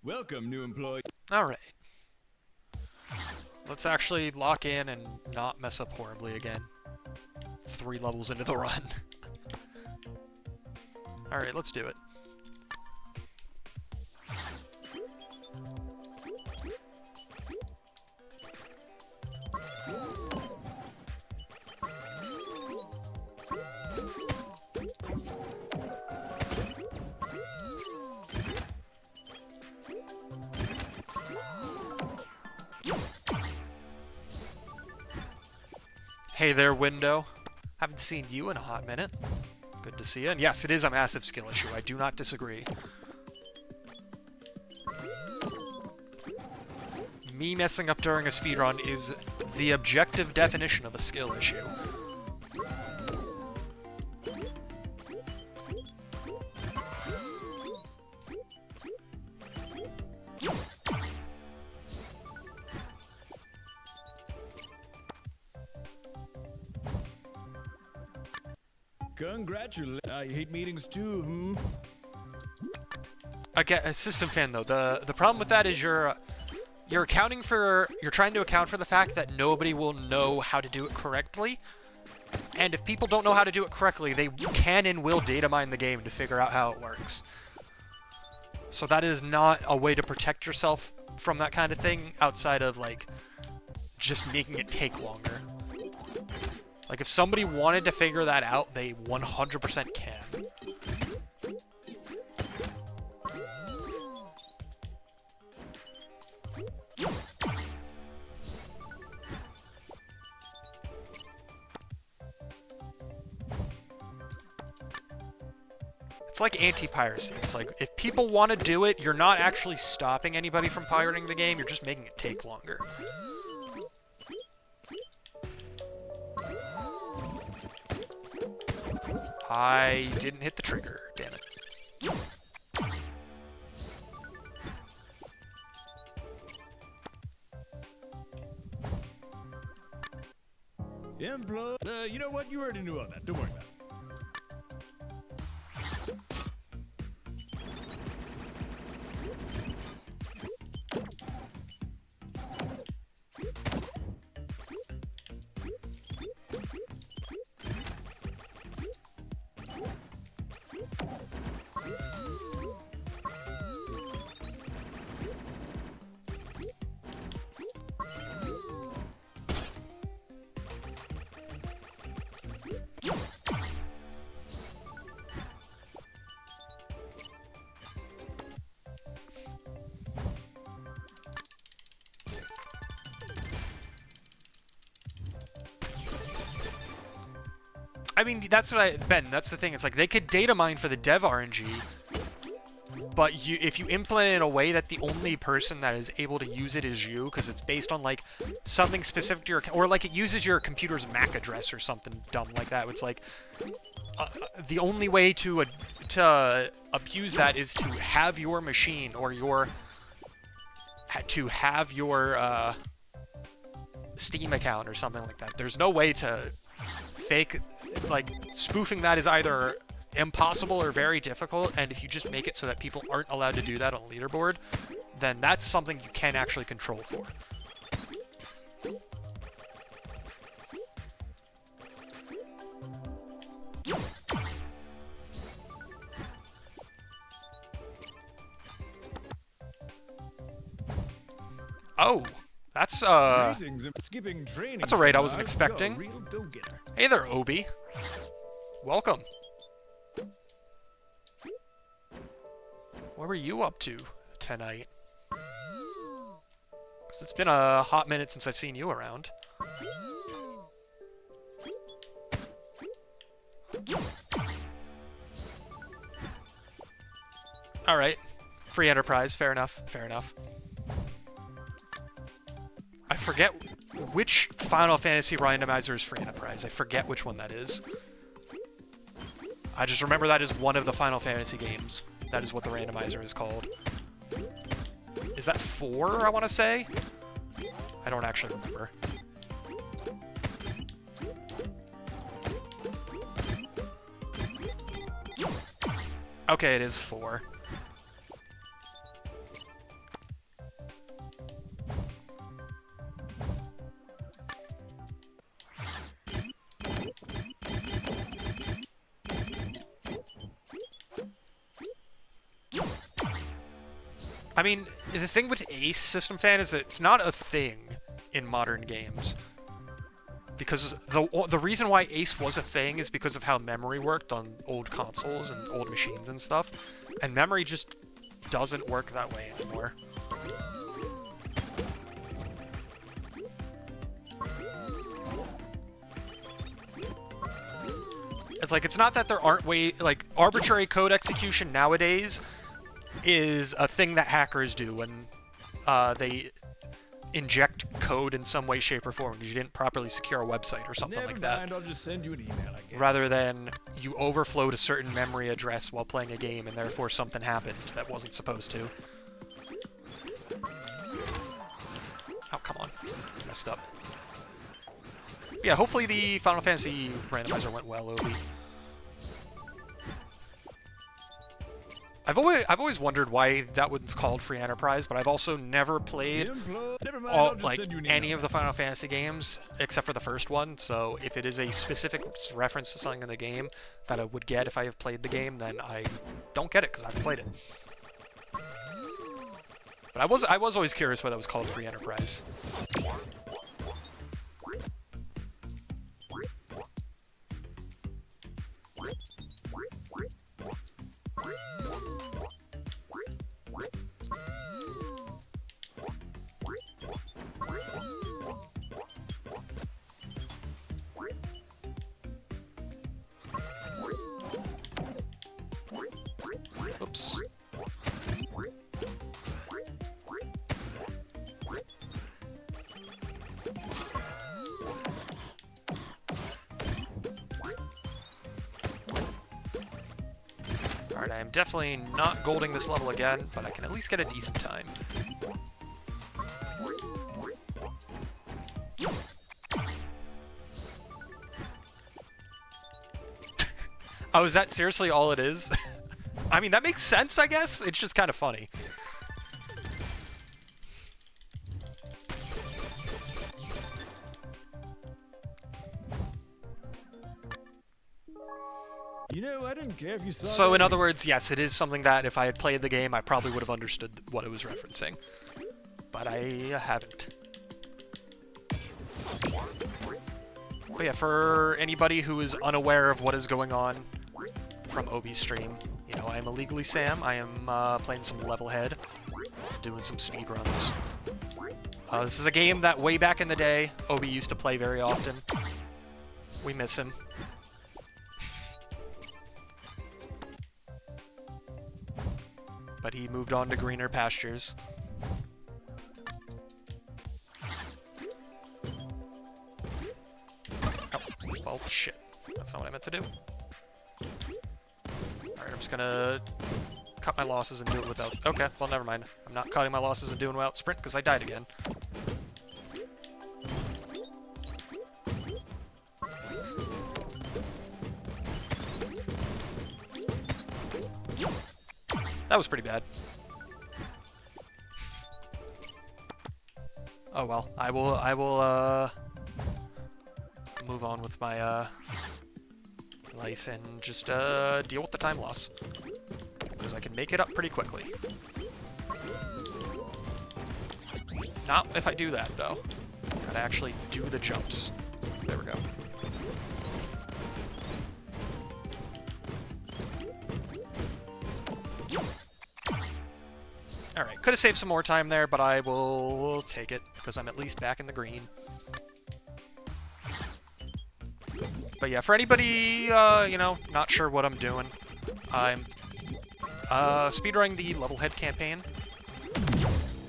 Welcome, new employee. Alright. Let's actually lock in and not mess up horribly again. 3 levels into the run. Alright, let's do it. Hey there, Window. Haven't seen you in a hot minute. Good to see you. And yes, it is a massive skill issue. I do not disagree. Me messing up during a speedrun is the objective definition of a skill issue. Congratulations. I hate meetings too, hmm? Again, a system fan though. The problem with that is you're trying to account for the fact that nobody will know how to do it correctly. And if people don't know how to do it correctly, they can and will data mine the game to figure out how it works. So that is not a way to protect yourself from that kind of thing outside of, like, just making it take longer. Like, if somebody wanted to figure that out, they 100% can. It's like anti-piracy. It's like, if people want to do it, you're not actually stopping anybody from pirating the game, you're just making it take longer. I didn't hit the trigger, damn it. You know what? You already knew all that. Don't worry about it. I mean, that's what Ben, that's the thing. It's like, they could data mine for the dev RNG, but if you implement it in a way that the only person that is able to use it is you, because it's based on, like, something specific to your... Or, like, it uses your computer's MAC address or something dumb like that. It's like, the only way to abuse that is to have your machine or to have your Steam account or something like that. There's no way to fake... Like, spoofing that is either impossible or very difficult, and if you just make it so that people aren't allowed to do that on a leaderboard, then that's something you can actually control for. Oh, that's that's a raid I wasn't expecting. Hey there, Obi. Welcome. What were you up to tonight? Because it's been a hot minute since I've seen you around. Alright. Free Enterprise. Fair enough. Fair enough. I forget which Final Fantasy randomizer is free Enterprise. I forget which one that is. I just remember that is one of the Final Fantasy games. That is what the randomizer is called. Is that 4, I want to say? I don't actually remember. Okay, it is 4. I mean, the thing with Ace, System Fan, is that it's not a thing in modern games. Because the reason why Ace was a thing is because of how memory worked on old consoles and old machines and stuff. And memory just doesn't work that way anymore. It's like, it's not that there aren't like, arbitrary code execution nowadays is a thing that hackers do when they inject code in some way, shape, or form because you didn't properly secure a website or something like that. Never mind, I'll just send you an email, I guess. Rather than you overflowed a certain memory address while playing a game and therefore something happened that wasn't supposed to. Oh, come on. Messed up. Yeah, hopefully the Final Fantasy randomizer went well, Obi. I've always wondered why that one's called Free Enterprise, but I've also never played any of the Final Fantasy games except for the first one. So if it is a specific reference to something in the game that I would get if I have played the game, then I don't get it because I haven't played it. But I was always curious why that was called Free Enterprise. Oops. Alright, I am definitely not golding this level again, but I can at least get a decent time. Oh, is that seriously all it is? I mean, that makes sense, I guess. It's just kind of funny. You know, I didn't care if you saw So, that. in other words, yes, it is something that if I had played the game, I probably would have understood what it was referencing. But I haven't. But yeah, for anybody who is unaware of what is going on from Obi's stream, you know, I am illegally Sam. I am playing some Levelhead, doing some speedruns. This is a game that way back in the day, Obi used to play very often. We miss him. But he moved on to greener pastures. Oh, well, shit. That's not what I meant to do. Alright, I'm just gonna cut my losses and do it without... Okay, well, never mind. I'm not cutting my losses and doing without sprint because I died again. That was pretty bad. Oh well, I will move on with my life and just deal with the time loss. Because I can make it up pretty quickly. Not if I do that though. Gotta actually do the jumps. There we go. Alright, could have saved some more time there, but I will take it, because I'm at least back in the green. But yeah, for anybody, you know, not sure what I'm doing, I'm speedrunning the Levelhead campaign.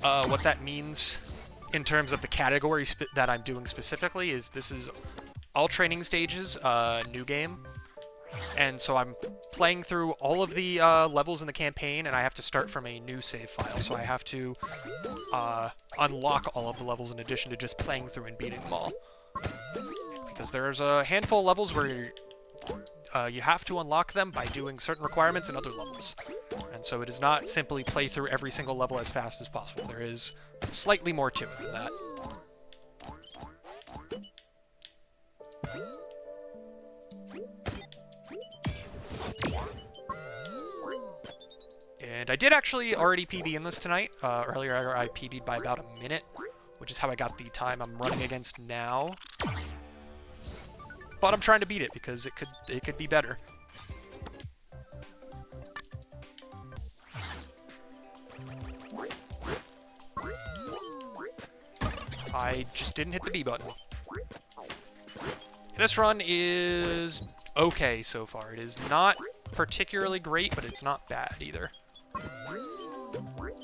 What that means in terms of the category that I'm doing specifically is this is all training stages, new game. And so I'm playing through all of the levels in the campaign, and I have to start from a new save file. So I have to unlock all of the levels in addition to just playing through and beating them all. Because there's a handful of levels where you have to unlock them by doing certain requirements in other levels. And so it is not simply play through every single level as fast as possible. There is slightly more to it than that. And I did actually already PB in this tonight. Earlier I PB'd by about a minute, which is how I got the time I'm running against now. But I'm trying to beat it because it could be better. I just didn't hit the B button. This run is okay so far. It is not particularly great, but it's not bad either.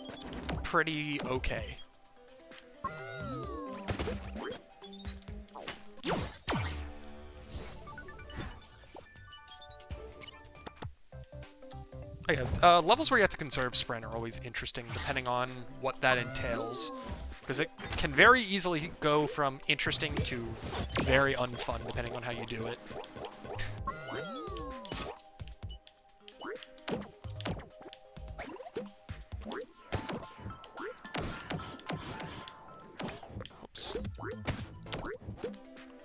It's pretty okay. Oh yeah, levels where you have to conserve sprint are always interesting, depending on what that entails. Because it can very easily go from interesting to very unfun, depending on how you do it. Oops.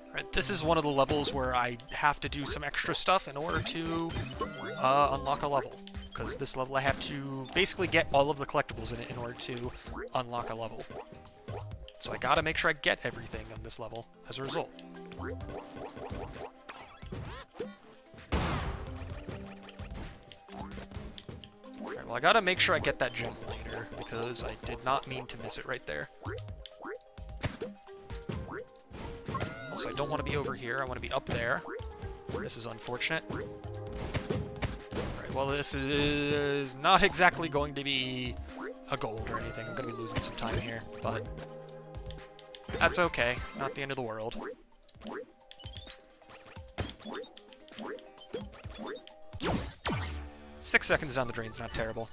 Alright, this is one of the levels where I have to do some extra stuff in order to unlock a level. Because this level I have to basically get all of the collectibles in it in order to unlock a level. So I gotta make sure I get everything on this level as a result. Alright, well I gotta make sure I get that gem later, because I did not mean to miss it right there. Also, I don't want to be over here, I want to be up there. This is unfortunate. Alright, well this is not exactly going to be a gold or anything. I'm gonna be losing some time here, but that's okay. Not the end of the world. Six seconds down the drain's not terrible.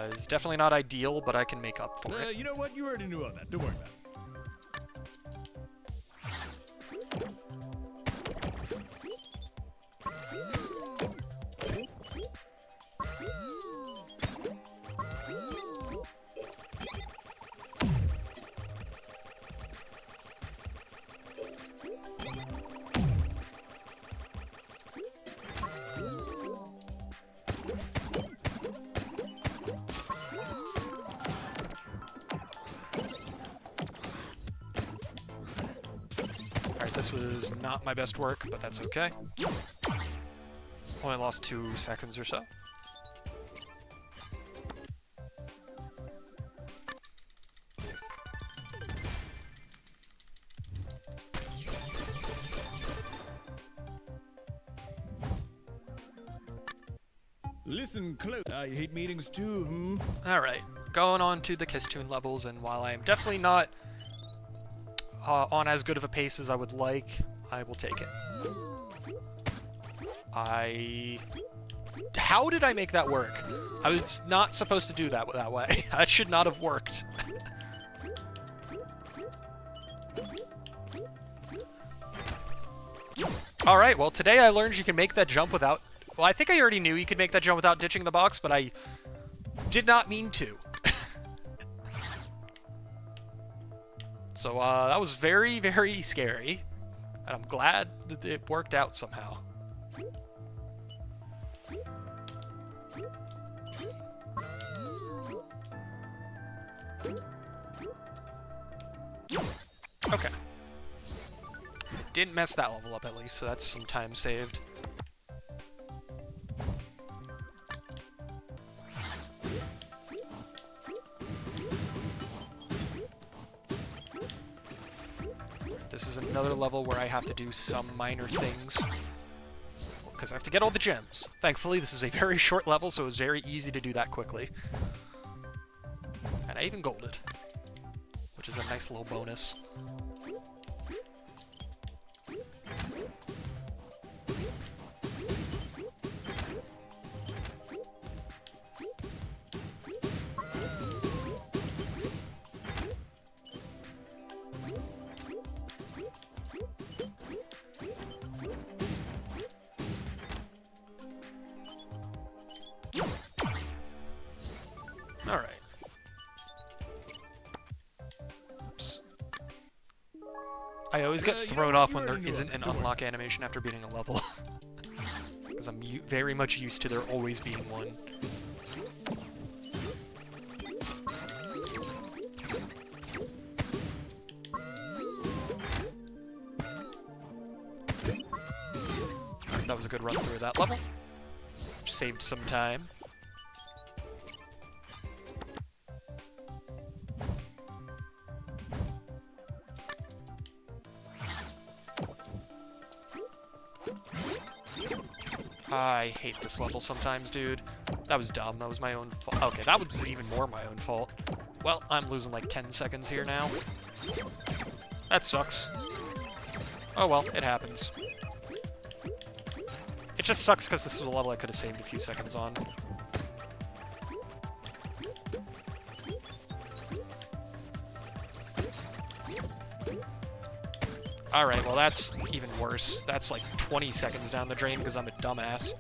It's definitely not ideal, but I can make up for it. You know what? You already knew all that. Don't worry about it. This was not my best work, but that's okay. Only lost 2 seconds or so. Listen close. I hate meetings too, hmm? Alright, going on to the Kiss Tune levels, and while I am definitely not on as good of a pace as I would like, I will take it. How did I make that work? I was not supposed to do that way. That should not have worked. Alright, well today I learned you can make that jump without... Well, I think I already knew you could make that jump without ditching the box, but I did not mean to. So, that was very, very scary. And I'm glad that it worked out somehow. Okay. Didn't mess that level up at least, so that's some time saved. This is another level where I have to do some minor things, because I have to get all the gems. Thankfully, this is a very short level, so it was very easy to do that quickly. And I even golded, which is a nice little bonus. Alright. Oops. always get thrown off when there isn't an unlock animation after beating a level. Because I'm very much used to there always being one. That was a good run through that level. Saved some time. I hate this level sometimes, dude. That was dumb. That was my own fault. Okay, that was even more my own fault. Well, I'm losing like 10 seconds here now. That sucks. Oh well, it happens. It just sucks because this was a level I could have saved a few seconds on. Alright, well that's even worse. That's like 20 seconds down the drain because I'm a dumbass.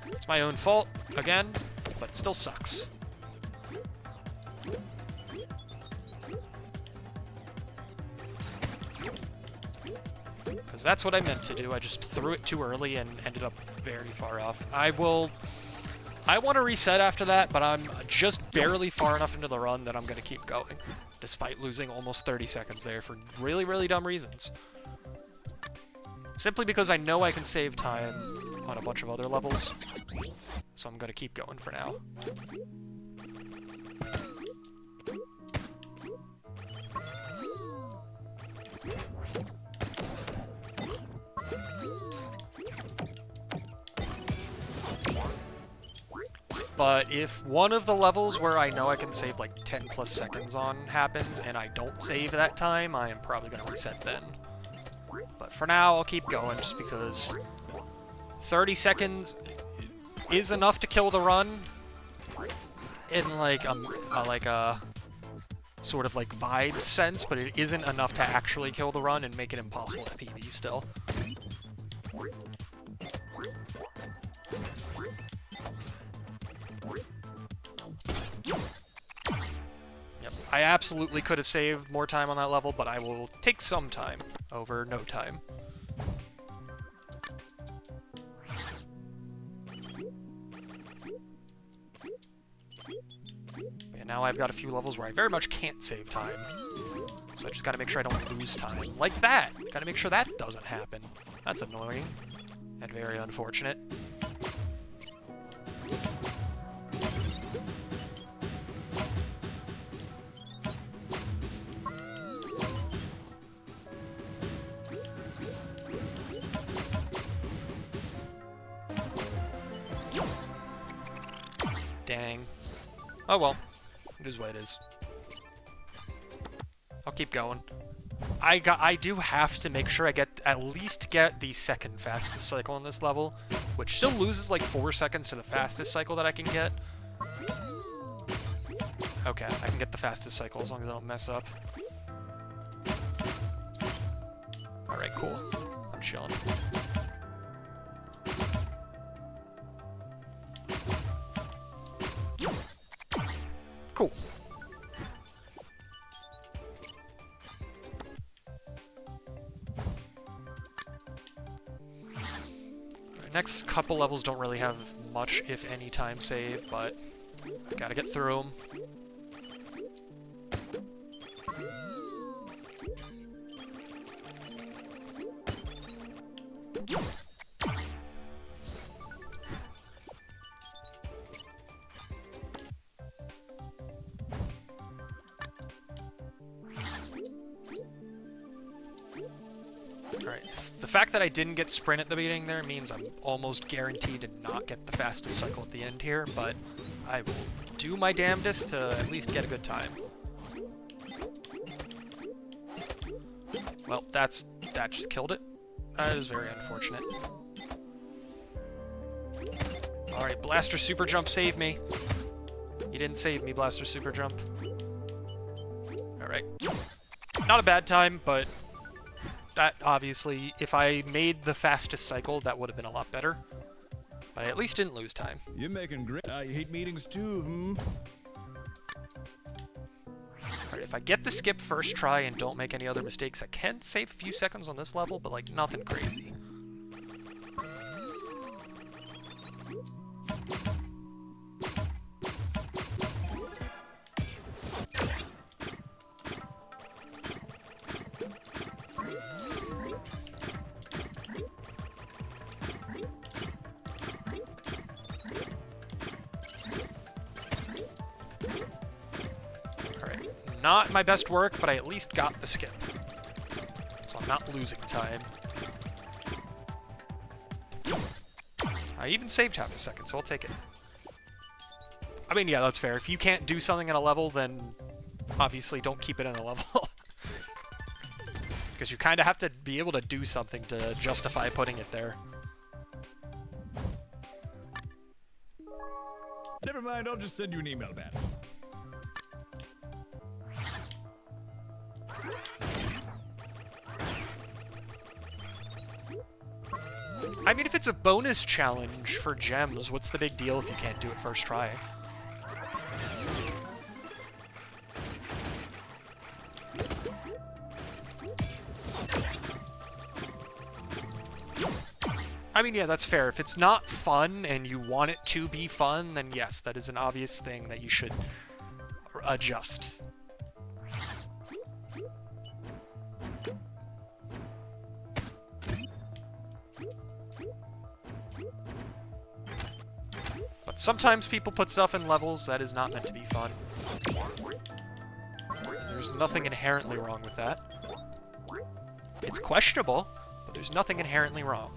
It's my own fault, again, but it still sucks. Because that's what I meant to do. I just threw it too early and ended up very far off. I want to reset after that, but I'm just barely far enough into the run that I'm going to keep going, despite losing almost 30 seconds there for really, really dumb reasons. Simply because I know I can save time on a bunch of other levels, so I'm going to keep going for now. But if one of the levels where I know I can save like 10 plus seconds on happens and I don't save that time, I am probably going to reset then. But for now, I'll keep going just because 30 seconds is enough to kill the run in like a sort of like vibe sense, but it isn't enough to actually kill the run and make it impossible to PB still. Yep, I absolutely could have saved more time on that level, but I will take some time over no time. And now I've got a few levels where I very much can't save time. So I just gotta make sure I don't lose time. Like that! Gotta make sure that doesn't happen. That's annoying. And very unfortunate. Dang. Oh well. It is what it is. I'll keep going. I do have to make sure I at least get the second fastest cycle on this level, which still loses like 4 seconds to the fastest cycle that I can get. Okay, I can get the fastest cycle as long as I don't mess up. Alright, cool. I'm chilling. Cool. Next couple levels don't really have much, if any, time save, but I gotta get through them. Alright, the fact that I didn't get sprint at the beginning there means I'm almost guaranteed to not get the fastest cycle at the end here, but I will do my damnedest to at least get a good time. Well, that just killed it. That is very unfortunate. Alright, Blaster Super Jump, save me. You didn't save me, Blaster Super Jump. Alright. Not a bad time, but that, obviously, if I made the fastest cycle, that would have been a lot better. But I at least didn't lose time. You're making great. I hate meetings too, hmm? Alright, Alright, if I get the skip first try and don't make any other mistakes, I can save a few seconds on this level, but, like, nothing crazy. Not my best work, but I at least got the skip. So I'm not losing time. I even saved half a second, so I'll take it. I mean, yeah, that's fair. If you can't do something in a level, then obviously don't keep it in a level. Because you kind of have to be able to do something to justify putting it there. Never mind, I'll just send you an email back. I mean, if it's a bonus challenge for gems, what's the big deal if you can't do it first try? I mean, yeah, that's fair. If it's not fun and you want it to be fun, then yes, that is an obvious thing that you should adjust. But sometimes people put stuff in levels that is not meant to be fun. There's nothing inherently wrong with that. It's questionable, but there's nothing inherently wrong.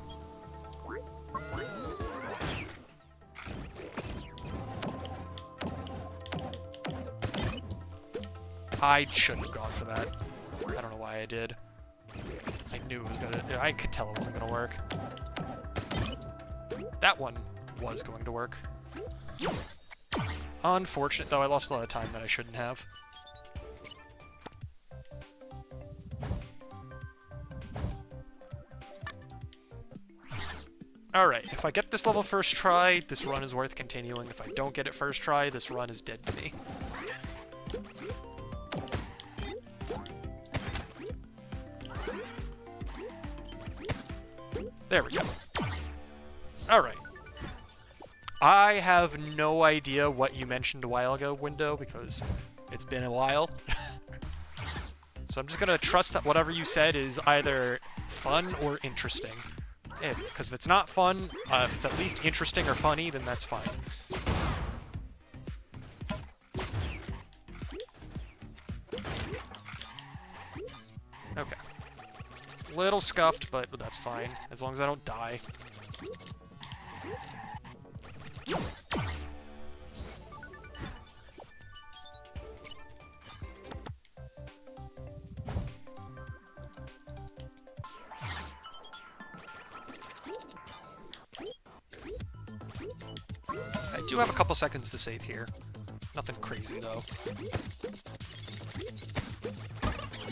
I shouldn't have gone for that. I don't know why I did. I knew it was gonna... I could tell it wasn't gonna work. That one was going to work. Unfortunate, though. I lost a lot of time that I shouldn't have. Alright, if I get this level first try, this run is worth continuing. If I don't get it first try, this run is dead to me. There we go. Alright. I have no idea what you mentioned a while ago, Window, because it's been a while. So I'm just gonna trust that whatever you said is either fun or interesting. Because if it's not fun, if it's at least interesting or funny, then that's fine. Okay. Little scuffed, but that's fine, as long as I don't die. I do have a couple seconds to save here. Nothing crazy, though.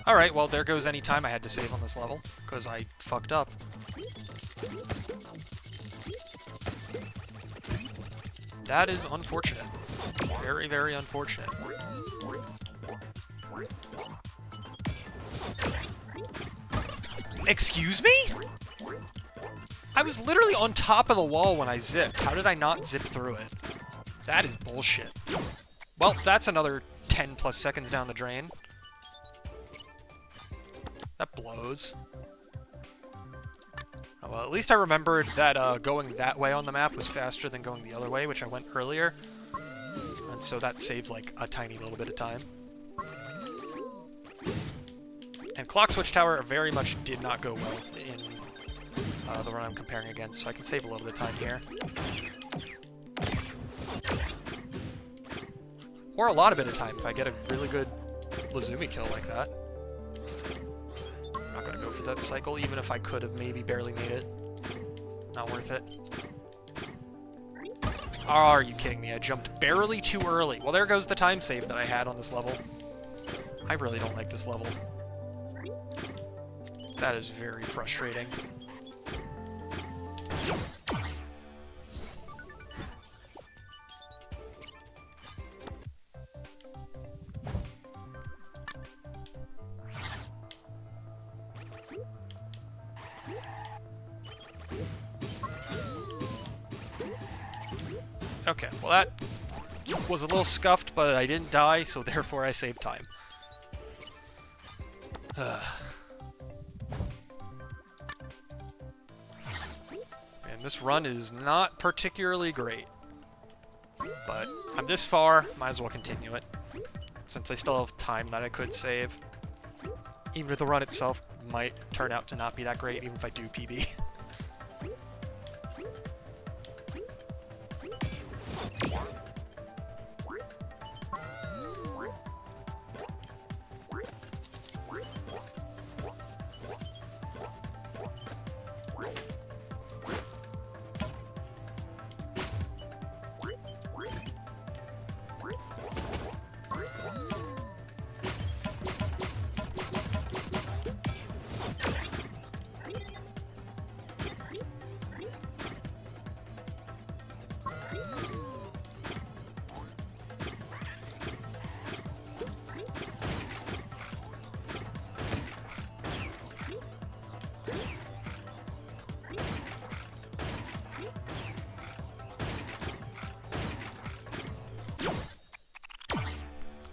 Alright, well, there goes any time I had to save on this level, because I fucked up. That is unfortunate. Very, very unfortunate. Excuse me? I was literally on top of the wall when I zipped. How did I not zip through it? That is bullshit. Well, that's another 10 plus seconds down the drain. That blows. Oh, well, at least I remembered that going that way on the map was faster than going the other way, which I went earlier. And so that saves, like, a tiny little bit of time. And Clock Switch Tower very much did not go well in the run I'm comparing against, so I can save a little bit of time here. Or a lot of bit of time if I get a really good Lazumi kill like that. I'm not gonna go for that cycle, even if I could have maybe barely made it. Not worth it. Are you kidding me? I jumped barely too early. Well, there goes the time save that I had on this level. I really don't like this level. That is very frustrating. Okay, well that was a little scuffed, but I didn't die, so therefore I saved time. Man, this run is not particularly great. But I'm this far, might as well continue it. Since I still have time that I could save. Even if the run itself might turn out to not be that great, even if I do PB.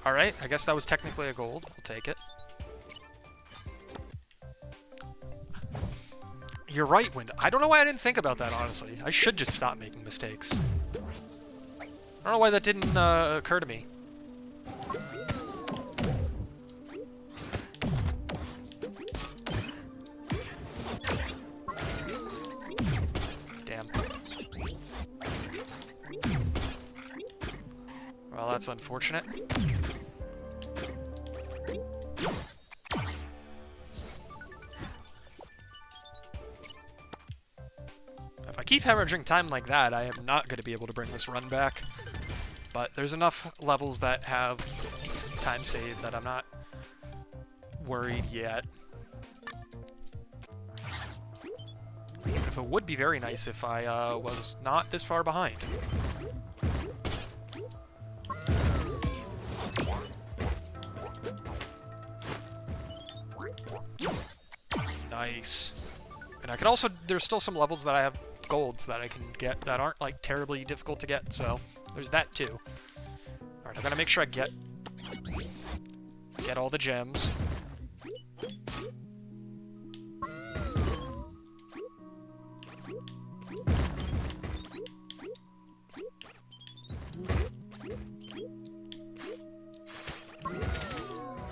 Alright, I guess that was technically a gold. We'll take it. You're right, Wind. I don't know why I didn't think about that, honestly. I should just stop making mistakes. I don't know why that didn't occur to me. Damn. Well, that's unfortunate. If I keep hemorrhaging time like that, I am not going to be able to bring this run back. But there's enough levels that have time saved that I'm not worried yet. Even if it would be very nice if I was not this far behind. Nice. And I can also, there's still some levels that I have golds that I can get that aren't like terribly difficult to get, so there's that too. Alright, I gotta make sure I get all the gems.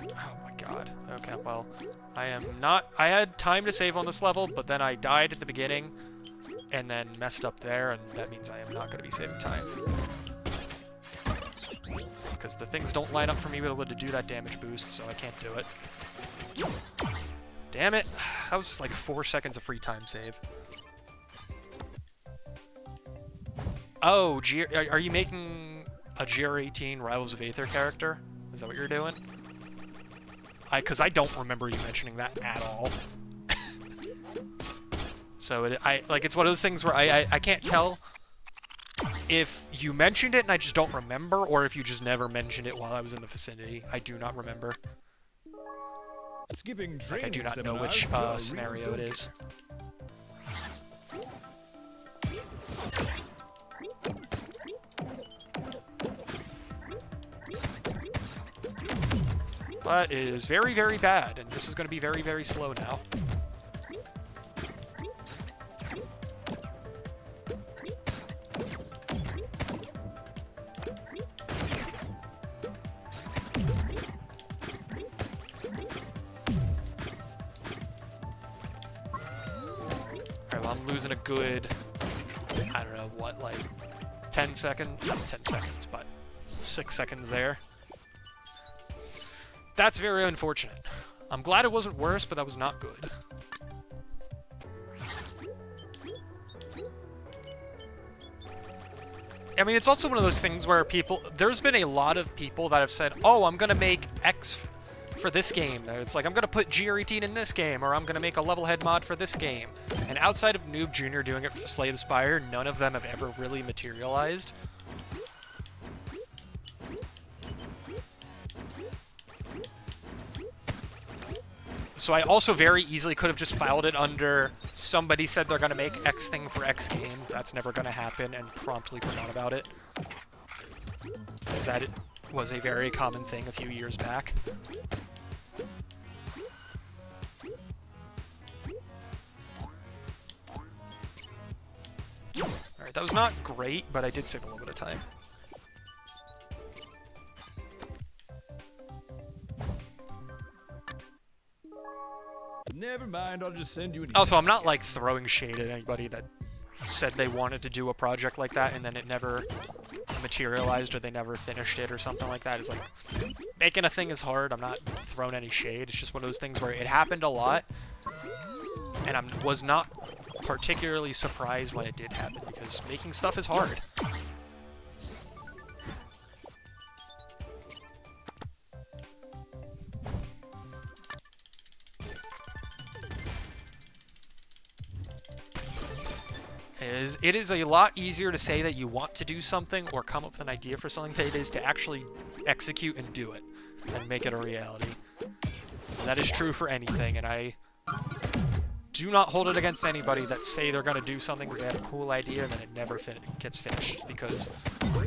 Oh my god. Okay, well, I am not... I had time to save on this level, but then I died at the beginning, and then messed up there, and that means I am not going to be saving time. Because the things don't line up for me to be able to do that damage boost, so I can't do it. Damn it! That was like 4 seconds of free time save. Oh, are you making a GR18 Rivals of Aether character? Is that what you're doing? Because I don't remember you mentioning that at all. So it's one of those things where I can't tell if you mentioned it and I just don't remember, or if you just never mentioned it while I was in the vicinity. I do not remember. Skipping like, I do not know which scenario it is. But it is very, very bad, and this is going to be very, very slow now. Alright, well, I'm losing a good, I don't know, what, like 10 seconds? Not 10 seconds, but 6 seconds there. That's very unfortunate. I'm glad it wasn't worse, but that was not good. I mean, it's also one of those things where there's been a lot of people that have said, oh, I'm going to make X for this game. It's like, I'm going to put GR18 in this game, or I'm going to make a Levelhead mod for this game. And outside of Noob Jr. doing it for Slay the Spire, none of them have ever really materialized. So I also very easily could have just filed it under somebody said they're going to make X thing for X game. That's never going to happen, and promptly forgot about it. is that it was a very common thing a few years back. Alright, that was not great, but I did save a little bit of time. Never mind, I'll just send you an email. Also, I'm not like throwing shade at anybody that said they wanted to do a project like that and then it never materialized or they never finished it or something like that. It's like, making a thing is hard. I'm not throwing any shade. It's just one of those things where it happened a lot and I was not particularly surprised when it did happen because making stuff is hard. It is a lot easier to say that you want to do something or come up with an idea for something than it is to actually execute and do it and make it a reality. That is true for anything, and I do not hold it against anybody that say they're going to do something because they have a cool idea and then it never gets finished because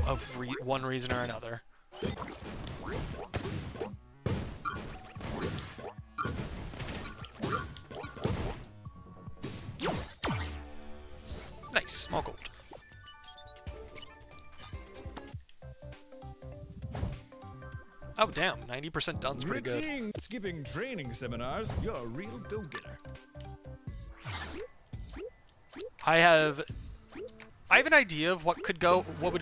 of one reason or another. Nice, small gold. Oh damn, 90% done's pretty good. Skipping training seminars, you're a real go-getter. I have an idea of what would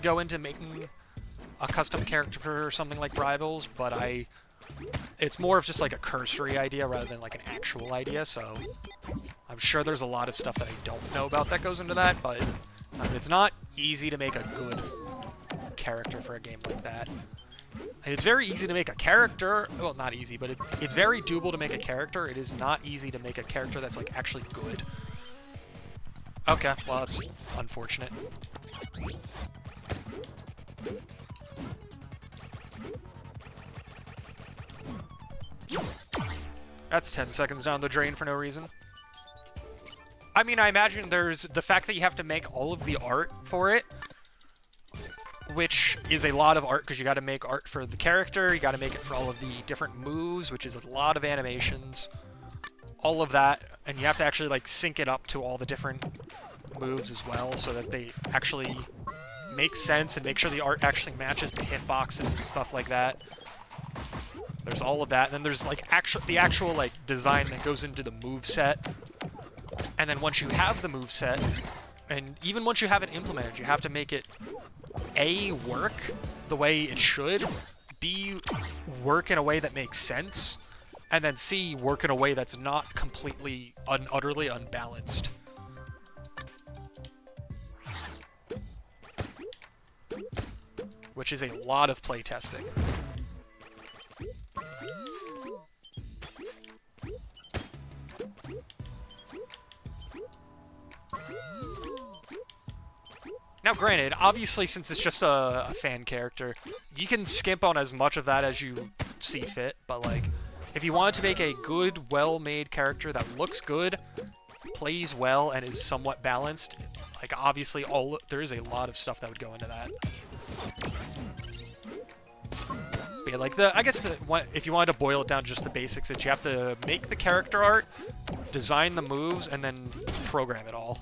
go into making a custom character for something like Rivals, but it's more of just like a cursory idea rather than like an actual idea, so I'm sure there's a lot of stuff that I don't know about that goes into that, but it's not easy to make a good character for a game like that. And it's very easy to make a character, well, not easy, but it's very doable to make a character. It is not easy to make a character that's like actually good. Okay, well, that's unfortunate. That's 10 seconds down the drain for no reason. I mean, I imagine there's the fact that you have to make all of the art for it, which is a lot of art because you got to make art for the character, you got to make it for all of the different moves, which is a lot of animations, all of that, and you have to actually like sync it up to all the different moves as well so that they actually make sense and make sure the art actually matches the hitboxes and stuff like that. There's all of that, and then there's like the actual like design that goes into the move set. And then once you have the move set, and even once you have it implemented, you have to make it A, work the way it should, B, work in a way that makes sense, and then C, work in a way that's not completely utterly unbalanced. Which is a lot of playtesting. Now granted, obviously since it's just a fan character, you can skimp on as much of that as you see fit, but like, if you wanted to make a good, well-made character that looks good, plays well, and is somewhat balanced, like obviously there is a lot of stuff that would go into that. But yeah, like I guess if you wanted to boil it down to just the basics, that you have to make the character art, design the moves, and then program it all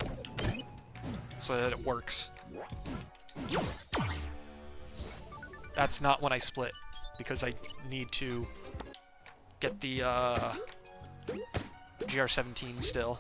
so that it works. That's not when I split, because I need to get the GR17 still.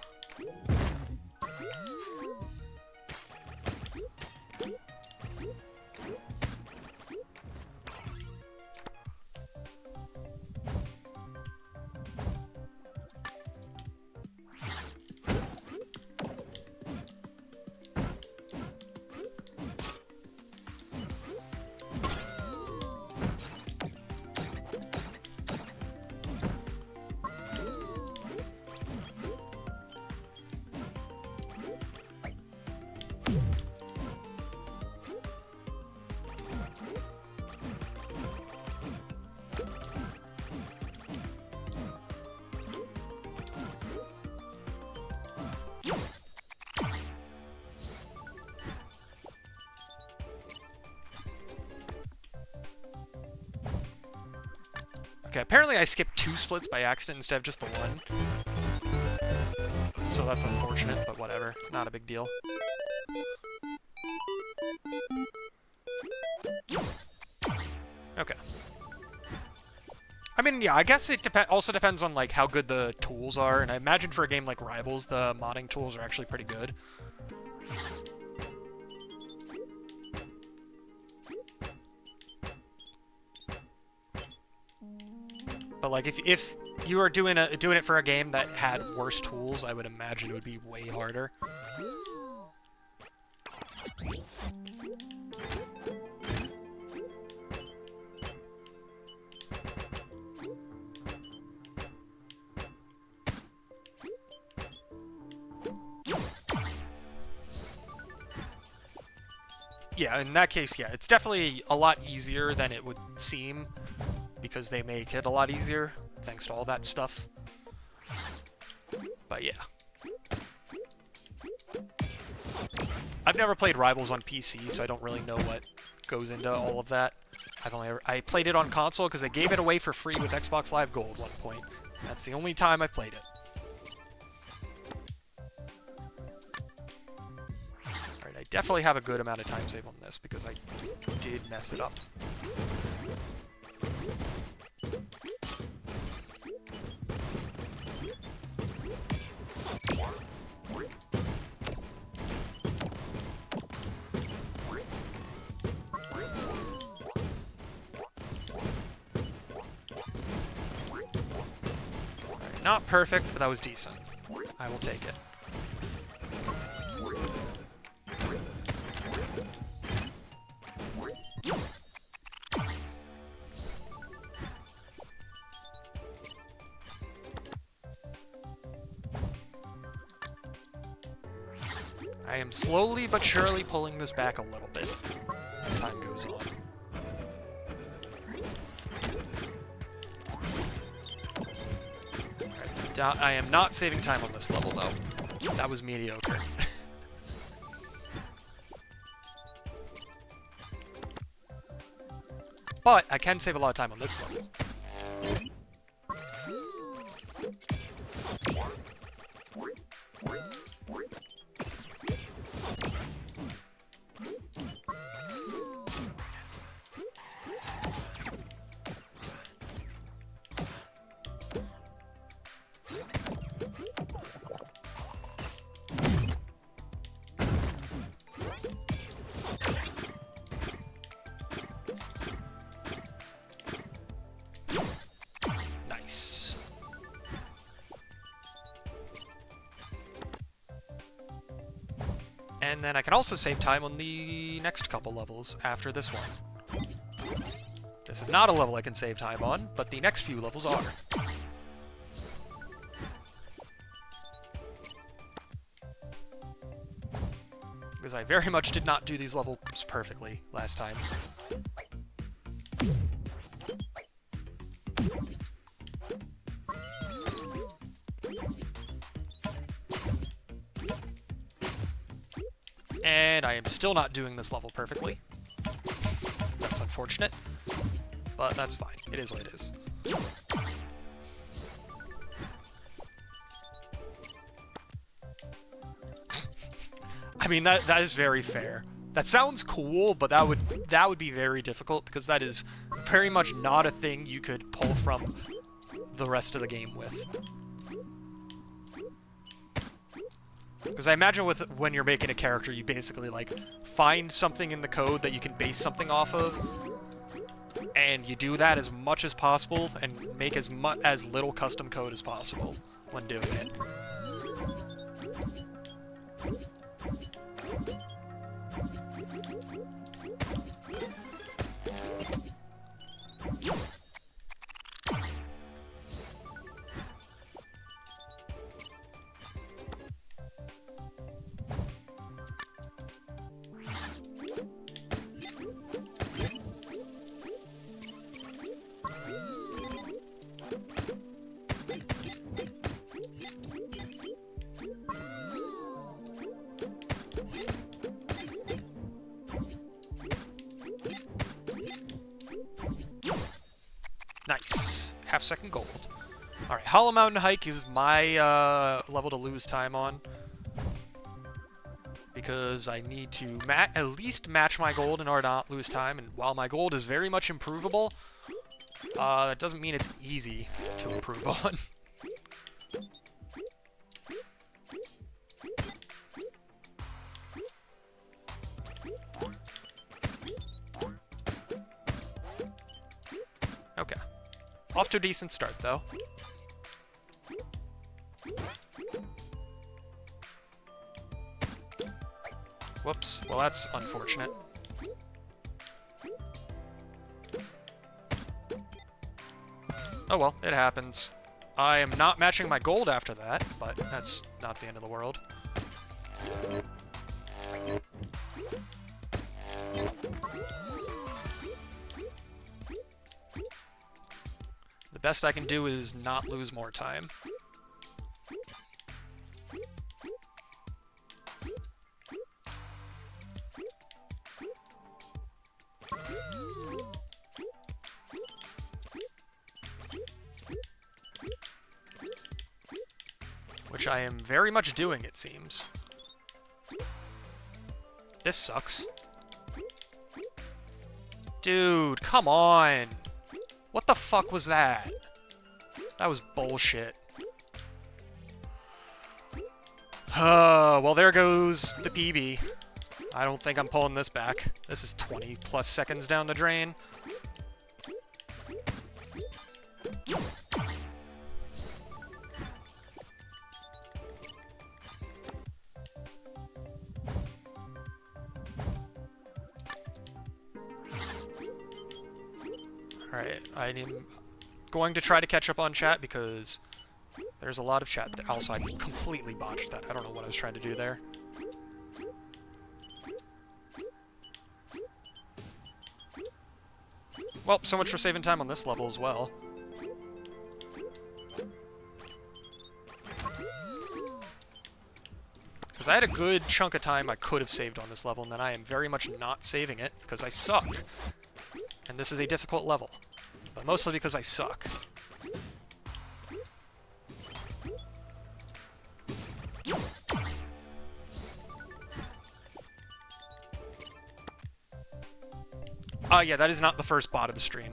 Okay, apparently I skipped 2 splits by accident instead of just the 1. So that's unfortunate, but whatever. Not a big deal. Okay. I mean, yeah, I guess it also depends on, like, how good the tools are, and I imagine for a game like Rivals, the modding tools are actually pretty good. But, like, if you were doing it for a game that had worse tools, I would imagine it would be way harder. Yeah, in that case, yeah, it's definitely a lot easier than it would seem, because they make it a lot easier, thanks to all that stuff. But yeah. I've never played Rivals on PC, so I don't really know what goes into all of that. I played it on console because they gave it away for free with Xbox Live Gold at one point. That's the only time I've played it. Alright, I definitely have a good amount of time save on this because I did mess it up. Not perfect, but that was decent. I will take it. I am slowly but surely pulling this back a little bit as time goes on. I am not saving time on this level, though. That was mediocre. But I can save a lot of time on this level. And then I can also save time on the next couple levels after this one. This is not a level I can save time on, but the next few levels are. Because I very much did not do these levels perfectly last time. And I am still not doing this level perfectly. That's unfortunate, but that's fine. It is what it is. I mean, that is very fair. That sounds cool, but that would be very difficult because that is very much not a thing you could pull from the rest of the game with. Because I imagine when you're making a character, you basically, like, find something in the code that you can base something off of, and you do that as much as possible, and make as little custom code as possible when doing it. Nice. half-second gold. Alright, Hollow Mountain Hike is my level to lose time on. Because I need to at least match my gold in order to not lose time. And while my gold is very much improvable, that doesn't mean it's easy to improve on. Okay. Off to a decent start, though. Whoops. Well, that's unfortunate. Oh well, it happens. I am not matching my gold after that, but that's not the end of the world. The best I can do is not lose more time. Which I am very much doing, it seems. This sucks. Dude, come on! What the fuck was that? That was bullshit. Well, there goes the PB. I don't think I'm pulling this back. This is 20 plus seconds down the drain. Alright, I'm going to try to catch up on chat because there's a lot of chat there. Also, I completely botched that. I don't know what I was trying to do there. Well, so much for saving time on this level as well. Because I had a good chunk of time I could have saved on this level, and then I am very much not saving it because I suck. And this is a difficult level, but mostly because I suck. Yeah, that is not the first bot of the stream.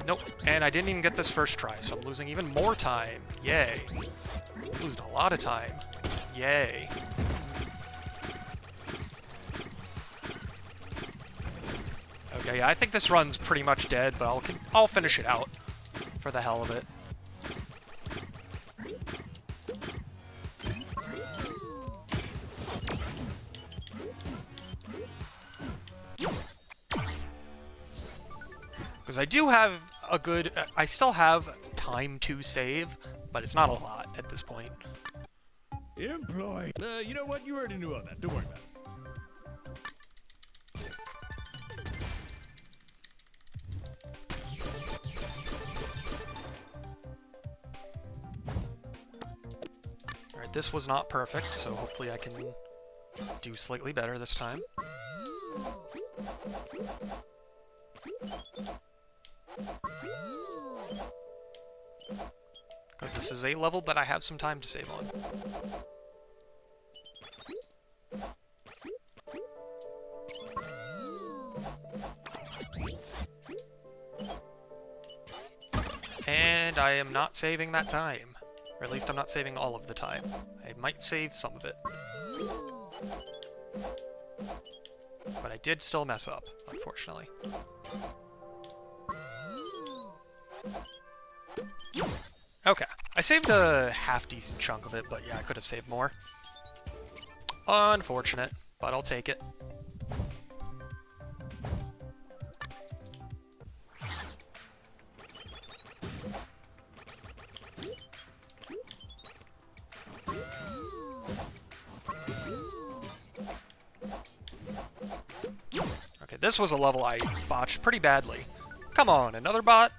Nope, and I didn't even get this first try, so I'm losing even more time. Yay. I'm losing a lot of time. Yay. Okay, yeah, I think this run's pretty much dead, but I'll finish it out for the hell of it. Because I do have a good... I still have time to save, but it's not a lot at this point. Employee. You know what? You already knew all that. Don't worry about it. Alright, this was not perfect, so hopefully I can do slightly better this time. Because this is a level that I have some time to save on. And I am not saving that time. Or at least I'm not saving all of the time. I might save some of it. But I did still mess up, unfortunately. Okay, I saved a half-decent chunk of it, but yeah, I could have saved more. Unfortunate, but I'll take it. Okay, this was a level I botched pretty badly. Come on, another bot?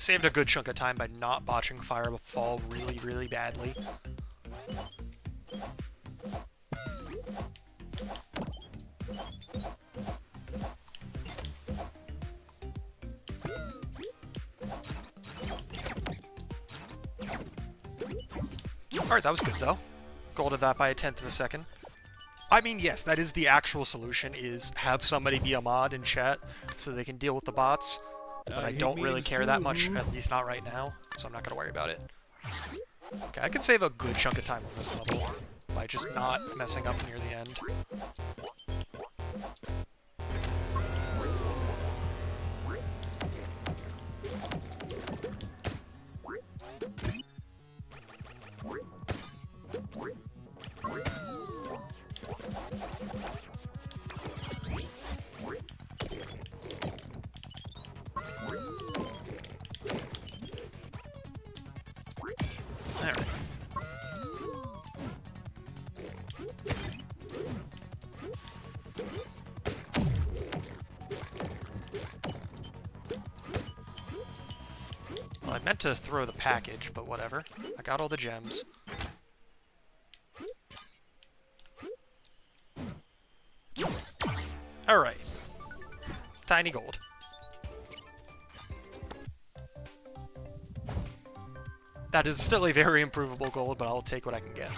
saved a good chunk of time by not botching Firefall really, really badly. Alright, that was good though. Golded that by 1/10 of a second. I mean, yes, that is the actual solution, is have somebody be a mod in chat so they can deal with the bots. But I don't really care that much, at least not right now, so I'm not going to worry about it. Okay, I could save a good chunk of time on this level by just not messing up near the end. Alright. Well, I meant to throw the package, but whatever. I got all the gems. Alright. Tiny gold. That is still a very improvable gold, but I'll take what I can get.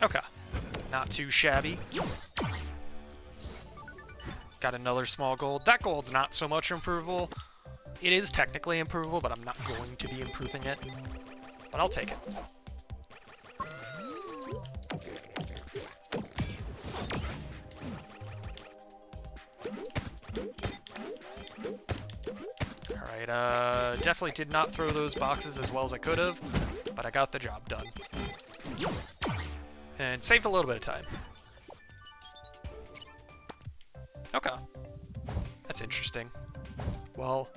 Okay. Not too shabby. Got another small gold. That gold's not so much improvable. It is technically improvable, but I'm not going to be improving it. But I'll take it. Alright, definitely did not throw those boxes as well as I could have, but I got the job done. And saved a little bit of time. Okay. That's interesting. Well,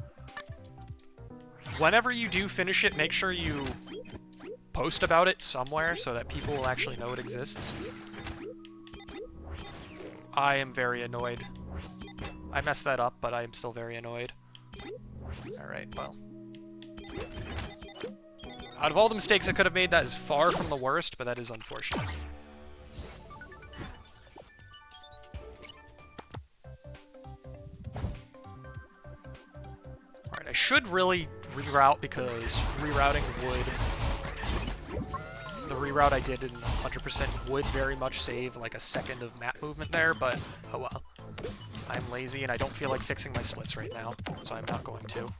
whenever you do finish it, make sure you post about it somewhere so that people will actually know it exists. I am very annoyed. I messed that up, but I am still very annoyed. Alright, well. Out of all the mistakes I could have made, that is far from the worst, but that is unfortunate. Alright, I should really reroute, because rerouting would... The reroute I did in 100% would very much save like a second of map movement there, but oh well. I'm lazy and I don't feel like fixing my splits right now, so I'm not going to.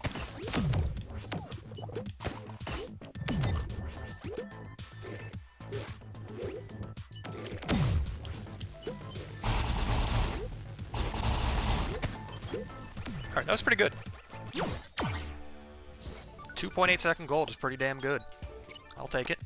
Alright, that was pretty good. 2.8 second gold is pretty damn good. I'll take it.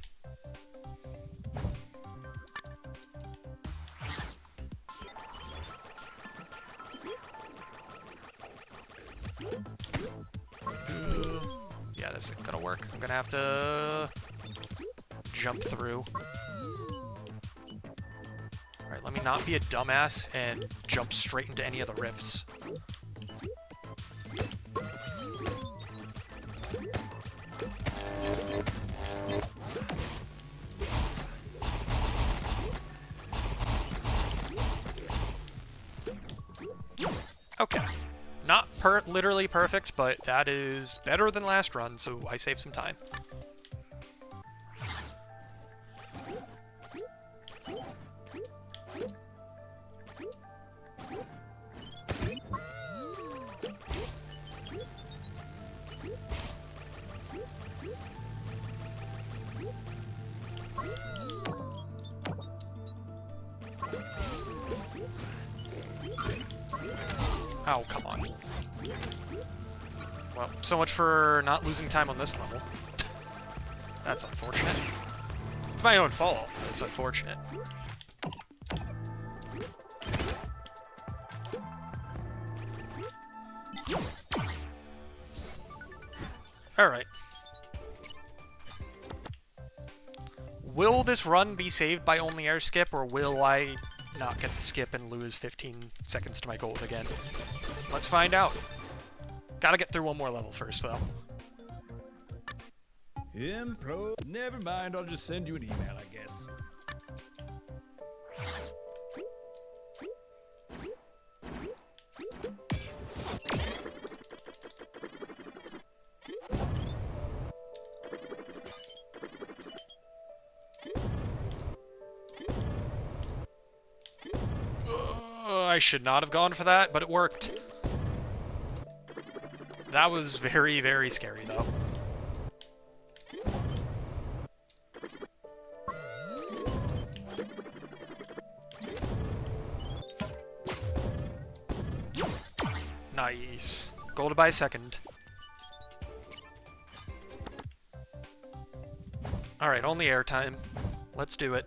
Yeah, this isn't gonna work. I'm gonna have to jump through. Alright, let me not be a dumbass and jump straight into any of the rifts. Okay. Not literally perfect, but that is better than last run, so I saved some time. Oh, come on. Well, so much for not losing time on this level. That's unfortunate. It's my own fault, but it's unfortunate. Alright. Will this run be saved by only air skip, or will I not get the skip and lose 15 seconds to my gold again? Let's find out. Gotta get through one more level first, though. Impro. Never mind, I'll just send you an email, I guess. I should not have gone for that, but it worked. That was very, very scary, though. Nice. Gold by second. Alright, only airtime. Let's do it.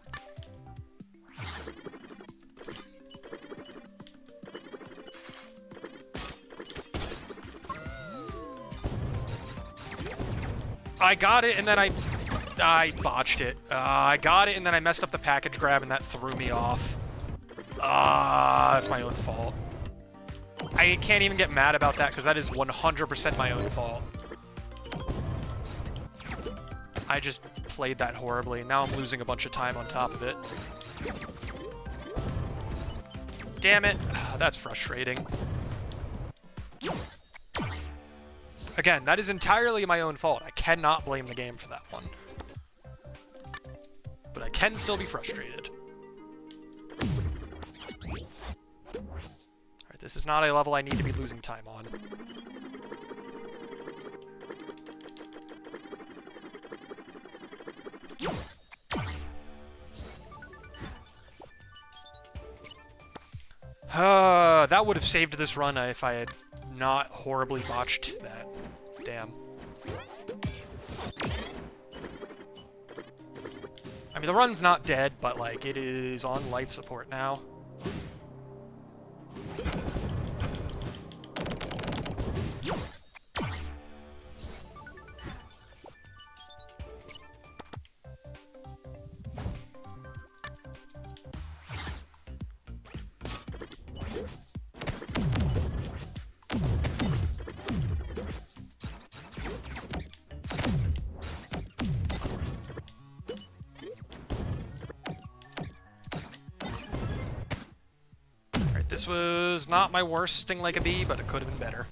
I got it, and then I botched it. I got it, and then I messed up the package grab, and that threw me off. That's my own fault. I can't even get mad about that, because that is 100% my own fault. I just played that horribly, and now I'm losing a bunch of time on top of it. Damn it. That's frustrating. Again, that is entirely my own fault. I cannot blame the game for that one. But I can still be frustrated. Alright, this is not a level I need to be losing time on. That would have saved this run if I had not horribly botched that. Damn. I mean, the run's not dead, but, like, it is on life support now. This was not my worst sting like a bee, but it could have been better.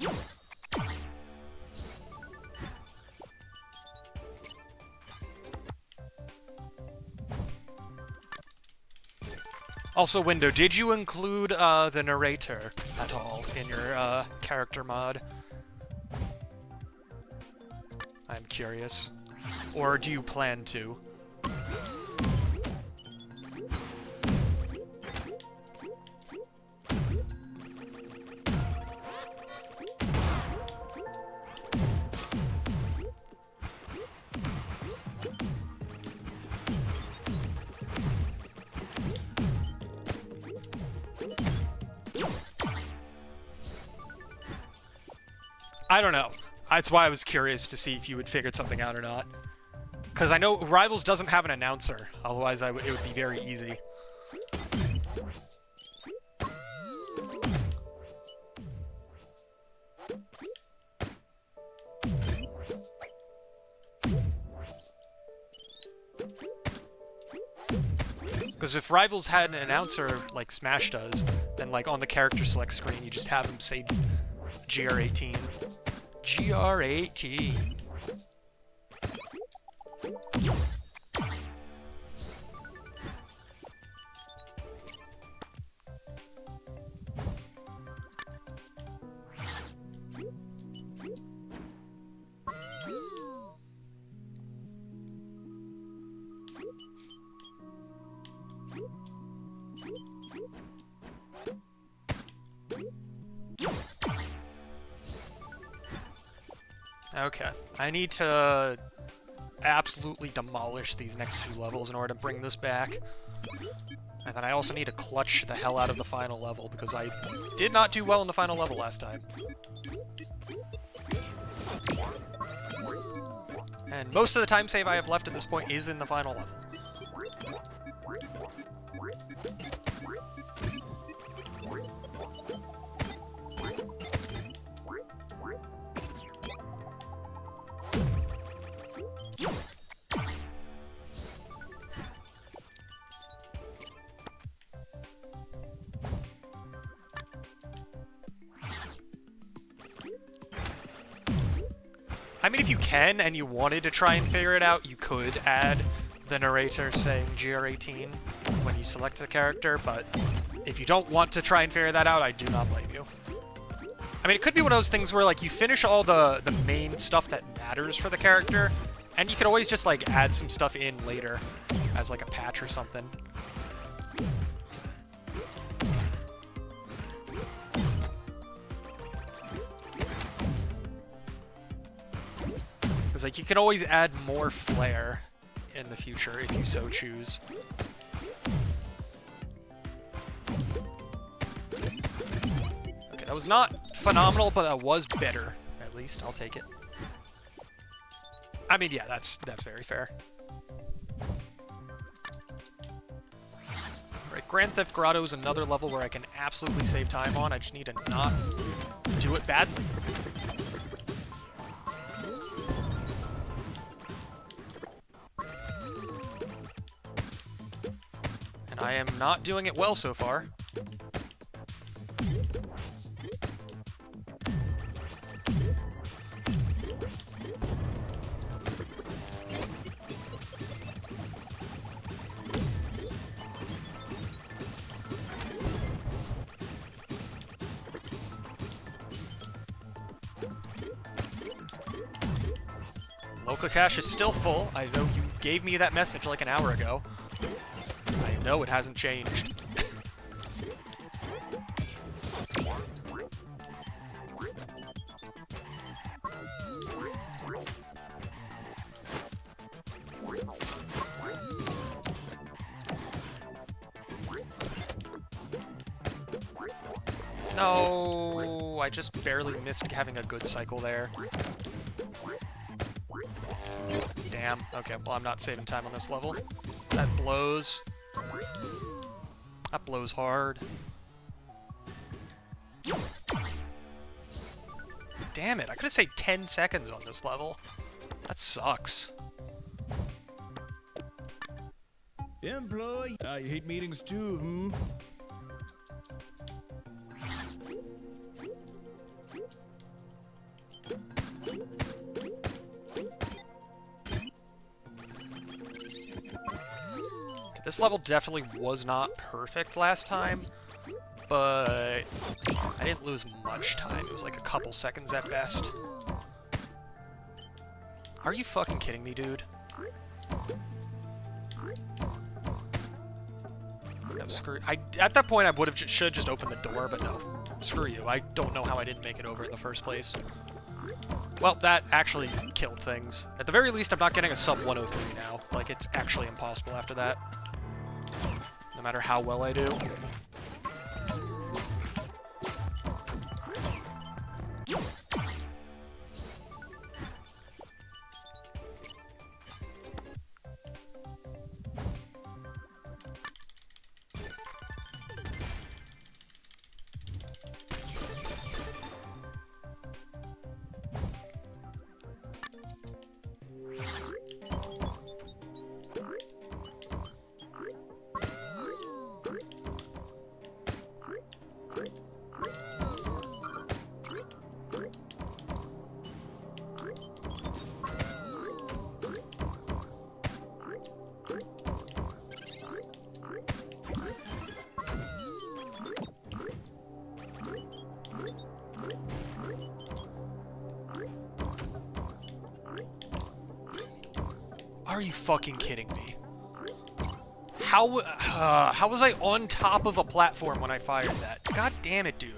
Also, Window, did you include the narrator at all in your character mod? I'm curious. Or do you plan to? I don't know. That's why I was curious to see if you had figured something out or not. Because I know Rivals doesn't have an announcer, otherwise it would be very easy. Because if Rivals had an announcer like Smash does, then like on the character select screen you just have him say GR18. GR18. Okay. I need to absolutely demolish these next 2 levels in order to bring this back. And then I also need to clutch the hell out of the final level, because I did not do well in the final level last time. And most of the time save I have left at this point is in the final level. I mean, if you can and you wanted to try and figure it out, you could add the narrator saying GR18 when you select the character, but if you don't want to try and figure that out, I do not blame you. I mean, it could be one of those things where, like, you finish all the main stuff that matters for the character, and you could always just, like, add some stuff in later as, like, a patch or something. Because, like, you can always add more flair in the future if you so choose. Okay, that was not phenomenal, but that was better. At least, I'll take it. I mean, yeah, that's very fair. Right, Grand Theft Grotto is another level where I can absolutely save time on. I just need to not do it badly. And I am not doing it well so far. Local cache is still full. I know you gave me that message like an hour ago. I know it hasn't changed. No, I just barely missed having a good cycle there. Damn. Okay, well, I'm not saving time on this level. That blows. That blows hard. Damn it, I could have saved 10 seconds on this level. That sucks. Employee. I hate meetings too, hmm? This level definitely was not perfect last time, but I didn't lose much time. It was like a couple seconds at best. Are you fucking kidding me, dude? No, screw. At that point, I would have should just opened the door, but no. Screw you. I don't know how I didn't make it over in the first place. Well, that actually killed things. At the very least, I'm not getting a sub 103 now. Like, it's actually impossible after that. No matter how well I do. Are you fucking kidding me? How was I on top of a platform when I fired that? God damn it, dude.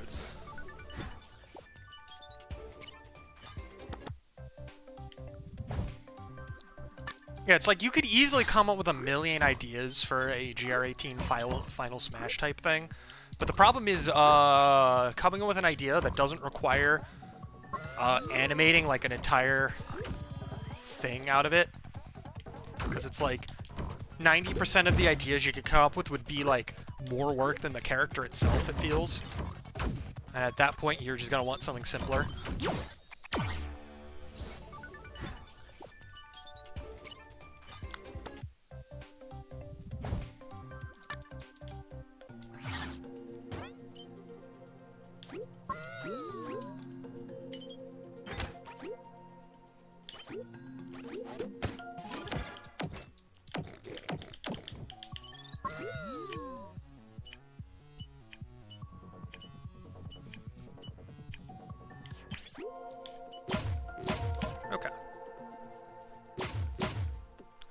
Yeah, it's like you could easily come up with a million ideas for a GR18 Final Smash type thing, but the problem is coming up with an idea that doesn't require animating like an entire thing out of it, because it's like 90% of the ideas you could come up with would be like more work than the character itself, it feels. And at that point, you're just gonna want something simpler. Okay.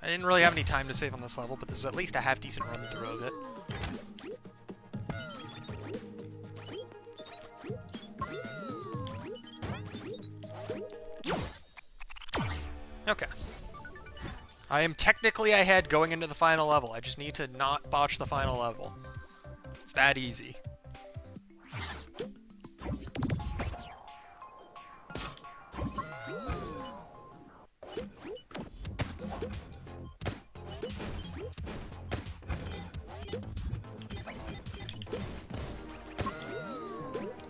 I didn't really have any time to save on this level, but this is at least a half-decent run through of it. Okay. I am technically ahead going into the final level. I just need to not botch the final level. It's that easy.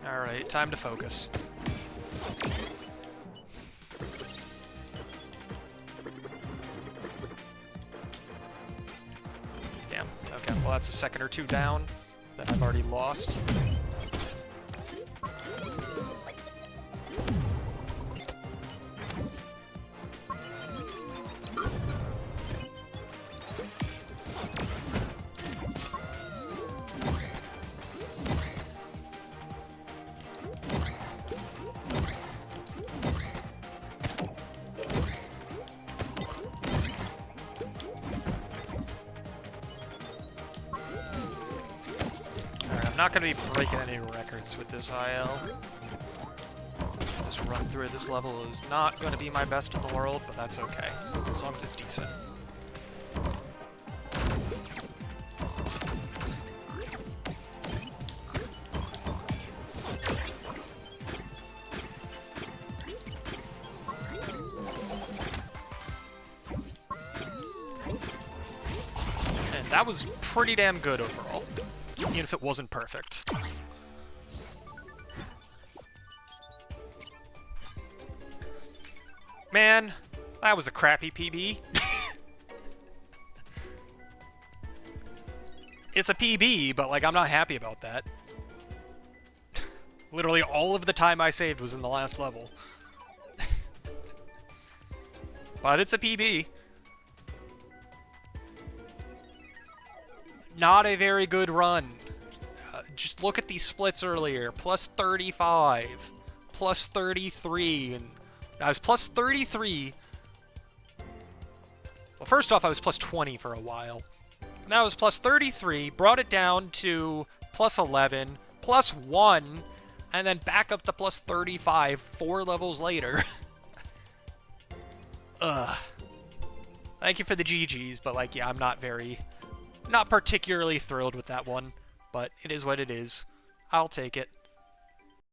Alright, time to focus. Damn. Okay, well that's a second or two down that I've already lost. I'm not going to be breaking any records with this IL. This run through this level is not going to be my best in the world, but that's okay, as long as it's decent. And that was pretty damn good overall, even if it wasn't perfect. Man, that was a crappy PB. It's a PB, but like I'm not happy about that. Literally all of the time I saved was in the last level. But it's a PB. Not a very good run. Just look at these splits earlier. Plus 35. Plus 33. And I was plus 33. Well, first off, I was plus 20 for a while. Now I was plus 33. Brought it down to plus 11. Plus 1. And then back up to plus 35 4 levels later. Ugh. Thank you for the GGs, but like, yeah, I'm not particularly thrilled with that one, but it is what it is. I'll take it.